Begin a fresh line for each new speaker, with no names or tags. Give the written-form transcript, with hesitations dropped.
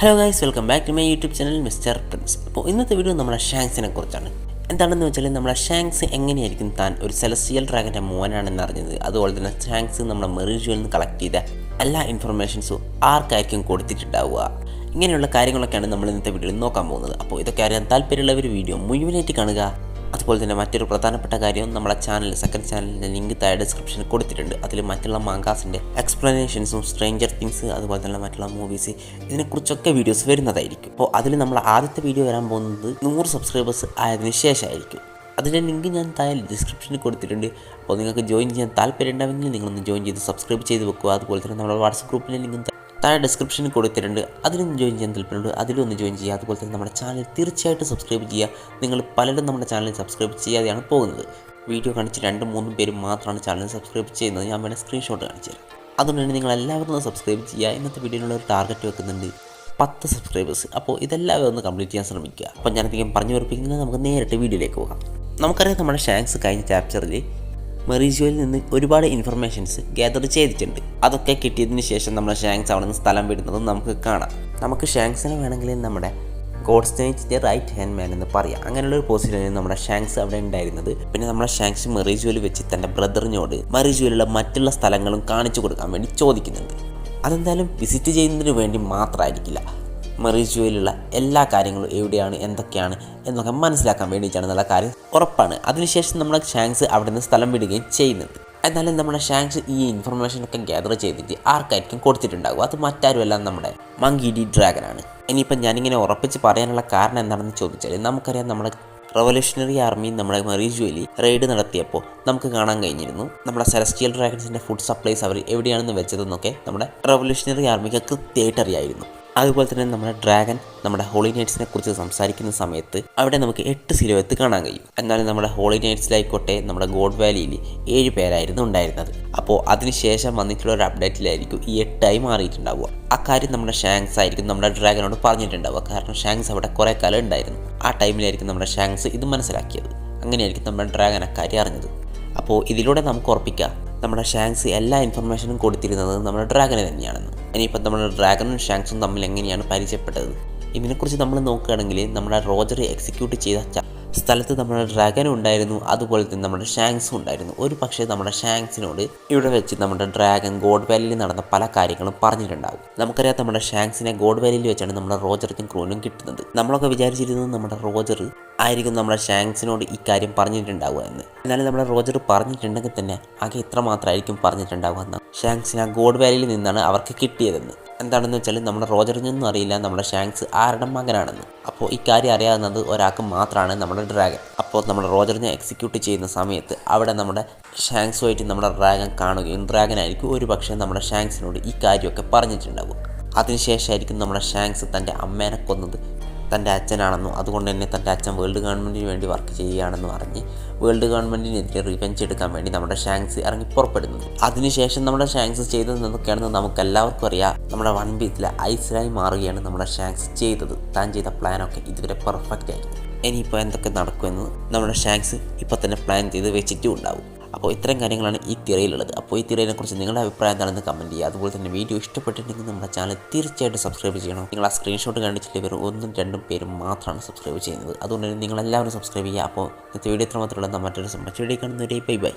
Hello guys, welcome back to my YouTube channel mister Prince. അപ്പോൾ ഇന്നത്തെ video നമ്മുടെ ഷാങ്സിനെ കുറിച്ചാണ്. എന്താണെന്ന് വെച്ചാൽ നമ്മുടെ ഷാങ്സ് എങ്ങനെയായിരിക്കും താൻ ഒരു സെലസ്റ്റിയൽ ഡ്രാഗൻ്റെ മോനാണെന്ന് അറിഞ്ഞത്, അതുപോലെ തന്നെ ഷാങ്സ് നമ്മുടെ മെറിജുവിൽ നിന്ന് കളക്ട് ചെയ്ത എല്ലാ ഇൻഫർമേഷൻസും ആർക്കായിരിക്കും കൊടുത്തിട്ടുണ്ടാവുക, ഇങ്ങനെയുള്ള കാര്യങ്ങളൊക്കെയാണ് നമ്മൾ ഇന്നത്തെ വീഡിയോയിൽ നോക്കാൻ പോകുന്നത്. അപ്പോൾ ഇതൊക്കെ അറിയാൻ താല്പര്യമുള്ളവർ വീഡിയോ മുഴുവനായിട്ട് കാണുക. അതുപോലെ തന്നെ മറ്റൊരു പ്രധാനപ്പെട്ട കാര്യം, നമ്മുടെ ചാനൽ സെക്കൻഡ് ചാനലിൻ്റെ ലിങ്ക് താഴെ ഡിസ്ക്രിപ്ഷനിൽ കൊടുത്തിട്ടുണ്ട്. അതിൽ മറ്റുള്ള മാങ്കാസിൻ്റെ എക്സ്പ്ലനേഷൻസും സ്ട്രേഞ്ചർ തിങ്സ് അതുപോലെ തന്നെ മറ്റുള്ള മൂവീസ് ഇതിനെക്കുറിച്ചൊക്കെ വീഡിയോസ് വരുന്നതായിരിക്കും. അപ്പോൾ അതിൽ നമ്മൾ ആദ്യത്തെ വീഡിയോ വരാൻ പോകുന്നത് 100 സബ്സ്ക്രൈബേഴ്സ് ആയതിനു ശേഷമായിരിക്കും. അതിൻ്റെ ലിങ്ക് ഞാൻ താഴെ ഡിസ്ക്രിപ്ഷനിൽ കൊടുത്തിട്ടുണ്ട്. അപ്പോൾ നിങ്ങൾക്ക് ജോയിൻ ചെയ്യാൻ താല്പര്യം ഉണ്ടെങ്കിൽ നിങ്ങളൊന്ന് ജോയിൻ ചെയ്ത് സബ്സ്ക്രൈബ് ചെയ്ത് വെക്കുക. അതുപോലെ തന്നെ നമ്മുടെ വാട്സപ്പ് ഗ്രൂപ്പിലെ ലിങ്ക് താഴെ ഡിസ്ക്രിപ്ഷനിൽ കൊടുത്തിട്ടുണ്ട്. അതിലൊന്ന് ജോയിൻ ചെയ്യാൻ താല്പര്യമുണ്ട്, അതിലൊന്ന് ജോയിൻ ചെയ്യുക. അതുപോലെ തന്നെ നമ്മുടെ ചാനൽ തീർച്ചയായിട്ടും സബ്സ്ക്രൈബ് ചെയ്യുക. നിങ്ങൾ പലരും നമ്മുടെ ചാനൽ സബ്സ്ക്രൈബ് ചെയ്യാതെയാണ് പോകുന്നത്. വീഡിയോ കാണിച്ച് 2-3 പേര് മാത്രമാണ് ചാനൽ സബ്സ്ക്രൈബ് ചെയ്യുന്നത്. ഞാൻ വേണേൽ സ്ക്രീൻഷോട്ട് കാണിച്ചു തരാം. അതുകൊണ്ട് തന്നെ നിങ്ങൾ എല്ലാവരും ഒന്ന് സബ്സ്ക്രൈബ് ചെയ്യുക. ഇന്നത്തെ വീഡിയോയിലുള്ള ഒരു ടാർഗറ്റ് വെക്കുന്നുണ്ട് 10 സബ്സ്ക്രൈബേഴ്സ്. അപ്പോൾ ഇതെല്ലാവരും ഒന്ന് കംപ്ലീറ്റ് ചെയ്യാൻ ശ്രമിക്കുക. അപ്പോൾ ഞാനധികം പറഞ്ഞു ഉറപ്പിക്കുന്നത് നമുക്ക് നേരിട്ട് വീഡിയോയിലേക്ക് പോകാം. നമുക്കറിയാം, നമ്മുടെ ഷാങ്സ് കഴിഞ്ഞ ചാപ്റ്ററിൽ മെറിജുവിൽ നിന്ന് ഒരുപാട് ഇൻഫർമേഷൻസ് ഗ്യാദർ ചെയ്തിട്ടുണ്ട്. അതൊക്കെ കിട്ടിയതിന് ശേഷം നമ്മുടെ ഷാങ്സ് അവിടെ നിന്ന് സ്ഥലം വിടുന്നതും നമുക്ക് കാണാം. നമുക്ക് ഷാങ്സിനെ വേണമെങ്കിൽ നമ്മുടെ ഗോഡ്സ്റ്റേറ്റിൻ്റെ റൈറ്റ് ഹാൻഡ് മാൻ എന്ന് പറയാം. അങ്ങനെയുള്ളൊരു പൊസിഷനിൽ നമ്മുടെ ഷാങ്സ് അവിടെ ഉണ്ടായിരുന്നത്. പിന്നെ നമ്മുടെ ഷാങ്സ് മെറിജുവിൽ വെച്ച് തൻ്റെ ബ്രദറിനോട് മെറിജുവിലുള്ള മറ്റുള്ള സ്ഥലങ്ങളും കാണിച്ചു കൊടുക്കാൻ വേണ്ടി ചോദിക്കുന്നുണ്ട്. അതെന്തായാലും വിസിറ്റ് ചെയ്യുന്നതിന് വേണ്ടി മാത്രമായിരിക്കില്ല, മെറിജുവിലുള്ള എല്ലാ കാര്യങ്ങളും എവിടെയാണ് എന്തൊക്കെയാണ് എന്നൊക്കെ മനസ്സിലാക്കാൻ വേണ്ടിയിട്ടാണെന്നുള്ള കാര്യം ഉറപ്പാണ്. അതിനുശേഷം നമ്മുടെ ഷാങ്സ് അവിടെ നിന്ന് സ്ഥലം വിടുകയും ചെയ്യുന്നത്. എന്നാലും നമ്മുടെ ഷാങ്സ് ഈ ഇൻഫർമേഷനൊക്കെ ഗ്യാദർ ചെയ്തിട്ട് ആർക്കായിരിക്കും കൊടുത്തിട്ടുണ്ടാകും? അത് മറ്റാരുമല്ല, നമ്മുടെ മങ്കി ഡി ഡ്രാഗനാണ്. ഇനിയിപ്പം ഞാനിങ്ങനെ ഉറപ്പിച്ച് പറയാനുള്ള കാരണം എന്താണെന്ന് ചോദിച്ചാൽ, നമുക്കറിയാം നമ്മുടെ റവല്യൂഷണറി ആർമി നമ്മുടെ മെറിജുവിൽ റെയ്ഡ് നടത്തിയപ്പോൾ നമുക്ക് കാണാൻ കഴിഞ്ഞിരുന്നു നമ്മുടെ സെലസ്റ്റിയൽ ഡ്രാഗൺസിൻ്റെ ഫുഡ് സപ്ലൈസ് അവർ എവിടെയാണെന്ന് വെച്ചതെന്നൊക്കെ നമ്മുടെ റവല്യൂഷണറി ആർമിക്ക് കൃത്യമായിട്ട് അറിയായിരുന്നു. അതുപോലെ തന്നെ നമ്മുടെ ഡ്രാഗൻ നമ്മുടെ ഹോളി നൈറ്റ്സിനെ കുറിച്ച് സംസാരിക്കുന്ന സമയത്ത് അവിടെ നമുക്ക് 8 സിലുവത്ത് കാണാൻ കഴിയും. എന്നാലും നമ്മുടെ ഹോളി നൈറ്റ്സിലായിക്കോട്ടെ നമ്മുടെ ഗോഡ് വാലിയിൽ 7 പേരായിരുന്നു ഉണ്ടായിരുന്നത്. അപ്പോൾ അതിനുശേഷം വന്നിട്ടുള്ള ഒരു അപ്ഡേറ്റിലായിരിക്കും ഈ 8 മാറിയിട്ടുണ്ടാവുക. അക്കാര്യം നമ്മുടെ ഷാങ്സ് ആയിരിക്കും നമ്മുടെ ഡ്രാഗനോട് പറഞ്ഞിട്ടുണ്ടാവുക. കാരണം ഷാങ്സ് അവിടെ കുറേ കാലം ഉണ്ടായിരുന്നു. ആ ടൈമിലായിരിക്കും നമ്മുടെ ഷാങ്സ് ഇത് മനസ്സിലാക്കിയത്. അങ്ങനെയായിരിക്കും നമ്മുടെ ഡ്രാഗൻ അക്കാര്യം അറിഞ്ഞത്. അപ്പോൾ ഇതിലൂടെ നമുക്ക് ഉറപ്പിക്കാം, നമ്മുടെ ഷാങ്സ് എല്ലാ ഇൻഫർമേഷനും കൊടുത്തിരുന്നത് നമ്മുടെ ഡ്രാഗന് തന്നെയാണെന്ന്. ഇനിയിപ്പോൾ നമ്മുടെ ഡ്രാഗനും ഷാങ്സും തമ്മിൽ എങ്ങനെയാണ് പരിചയപ്പെട്ടത് ഇതിനെക്കുറിച്ച് നമ്മൾ നോക്കുകയാണെങ്കിൽ, നമ്മുടെ റോജർ എക്സിക്യൂട്ട് ചെയ്ത സ്ഥലത്ത് നമ്മുടെ ഡ്രാഗനും ഉണ്ടായിരുന്നു, അതുപോലെ തന്നെ നമ്മുടെ ഷാങ്സും ഉണ്ടായിരുന്നു. ഒരു പക്ഷേ നമ്മുടെ ഷാങ്സിനോട് ഇവിടെ വെച്ച് നമ്മുടെ ഡ്രാഗൻ ഗോഡ് വാലിയിൽ നടന്ന പല കാര്യങ്ങളും പറഞ്ഞിട്ടുണ്ടാകും. നമുക്കറിയാം, നമ്മുടെ ഷാങ്സിനെ ഗോഡ് വാലിയിൽ വെച്ചാണ് നമ്മുടെ റോജർക്കും ക്രൂനും കിട്ടുന്നത്. നമ്മളൊക്കെ വിചാരിച്ചിരുന്നത് നമ്മുടെ റോജർ ആയിരിക്കും നമ്മുടെ ഷാങ്സിനോട് ഈ കാര്യം പറഞ്ഞിട്ടുണ്ടാവുക എന്ന്. എന്നാലും നമ്മുടെ റോജർ പറഞ്ഞിട്ടുണ്ടെങ്കിൽ തന്നെ ആകെ ഇത്ര മാത്രമായിരിക്കും പറഞ്ഞിട്ടുണ്ടാവുക എന്ന്. ഷാങ്സിന് ആ ഗോഡ് വാലിയിൽ നിന്നാണ് അവർക്ക് കിട്ടിയതെന്ന്. എന്താണെന്ന് വെച്ചാൽ നമ്മുടെ റോജറിനൊന്നും അറിയില്ല നമ്മുടെ ഷാങ്സ് ആരുടെ മകനാണെന്ന്. അപ്പോൾ ഇക്കാര്യം അറിയാവുന്നത് ഒരാൾക്ക് മാത്രമാണ് നമ്മുടെ ഡ്രാഗൻ. അപ്പോൾ നമ്മുടെ റോജറിനെ എക്സിക്യൂട്ട് ചെയ്യുന്ന സമയത്ത് അവിടെ നമ്മുടെ ഷാങ്സുമായിട്ട് നമ്മുടെ ഡ്രാഗൻ കാണുകയും ഡ്രാഗനായിരിക്കും ഒരു പക്ഷേ നമ്മുടെ ഷാങ്സിനോട് ഈ കാര്യമൊക്കെ പറഞ്ഞിട്ടുണ്ടാവുക. അതിനുശേഷമായിരിക്കും നമ്മുടെ ഷാങ്സ് തൻ്റെ അമ്മേനെ കൊന്നത് തൻ്റെ അച്ഛനാണെന്നും അതുകൊണ്ട് തന്നെ തൻ്റെ അച്ഛൻ വേൾഡ് ഗവൺമെൻറ്റിന് വേണ്ടി വർക്ക് ചെയ്യുകയാണെന്ന് പറഞ്ഞ് വേൾഡ് ഗവൺമെൻറ്റിനെതിരെ റിവെഞ്ച് എടുക്കാൻ വേണ്ടി നമ്മുടെ ഷാങ്സ് ഇറങ്ങി പുറപ്പെടുന്നത്. അതിനുശേഷം നമ്മുടെ ഷാങ്സ് ചെയ്തത് എന്തൊക്കെയാണെന്ന് നമുക്ക് എല്ലാവർക്കും അറിയാം. നമ്മുടെ വൺ പീസിലെ ഐസിലായി മാറുകയാണ് നമ്മുടെ ഷാങ്സ് ചെയ്തത്. താൻ ചെയ്ത പ്ലാനൊക്കെ ഇതുവരെ പെർഫെക്റ്റ് ആയിരുന്നു. ഇനിയിപ്പോൾ എന്തൊക്കെ നടക്കുമെന്ന് നമ്മുടെ ഷാങ്സ് ഇപ്പോൾ തന്നെ പ്ലാൻ ചെയ്ത് വെച്ചിട്ടും ഉണ്ടാവും. അപ്പോൾ ഇത്തരം കാര്യങ്ങളാണ് ഈ തിരയിലുള്ളത്. അപ്പോൾ ഈ തിരയിനെക്കുറിച്ച് നിങ്ങളുടെ അഭിപ്രായം എന്താണെന്ന് കമൻറ്റ് ചെയ്യുക. അതുപോലെ തന്നെ വീഡിയോ ഇഷ്ടപ്പെട്ടിട്ടുണ്ടെങ്കിൽ നമ്മുടെ ചാനൽ തീർച്ചയായിട്ടും സബ്സ്ക്രൈബ് ചെയ്യണം. നിങ്ങൾ ആ സ്ക്രീൻഷോട്ട് കാണിച്ചിട്ട് വെറും 1-2 പേരും മാത്രമാണ് സബ്സ്ക്രൈബ് ചെയ്യുന്നത്. അതുകൊണ്ട് തന്നെ നിങ്ങളെല്ലാവരും സബ്സ്ക്രൈബ് ചെയ്യുക. അപ്പോൾ ഇന്നത്തെ വീഡിയോ ഇത്ര മാത്രമല്ല, മറ്റൊരു വീഡിയോ കാണുന്നവരെ ബൈ ബൈ.